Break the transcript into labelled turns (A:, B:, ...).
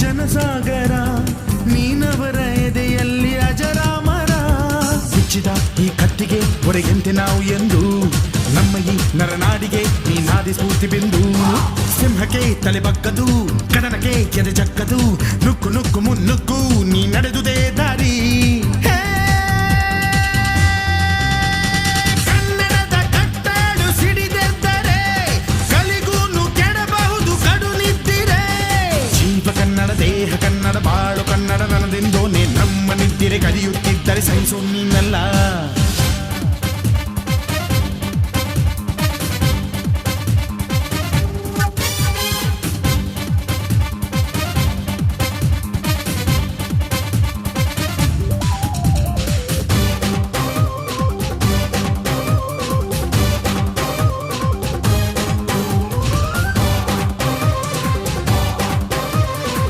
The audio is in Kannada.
A: ಜನಸಾಗರ ನೀನವರ ಎದೆಯಲ್ಲಿ ಅಜರಾಮರ. ಬಿಚ್ಚಿದ ಈ ಕತ್ತಿಗೆ ಹೊರಗೆಂತೆ ನಾವು ಎಂದು ನಮ್ಮ ಈ ನರನಾಡಿಗೆ ನೀ ನಾದಿ ಸ್ಫೂರ್ತಿ ಬಿಂದು. ಸಿಂಹಕ್ಕೆ ತಲೆ ಬಗ್ಗದು, ಕದನಕ್ಕೆ ಎದೆ ಜಕ್ಕದು, ನುಕ್ಕು ನುಕ್ಕು ಮುನ್ನುಕ್ಕು ನೀ ನಡೆದುದೇ ದಾರಿ. ಕನ್ನಡದ ಕಟ್ಟಾಡು ಸಿಡಿದೆದ್ದರೆ ಕಲಿಗೂನು ಕೆಡಬಹುದು ಕಡು ನಿದ್ದಿರೆ. ಜೀವ ಕನ್ನಡ, ದೇಹ ಕನ್ನಡ, ಬಾಳು ಕನ್ನಡ, ನನದೆಂದೋನೆ ನಮ್ಮ ನಿದ್ದಿರೆ ಕಲಿಯುತ್ತಿದ್ದರೆ ಸಹಿಸು.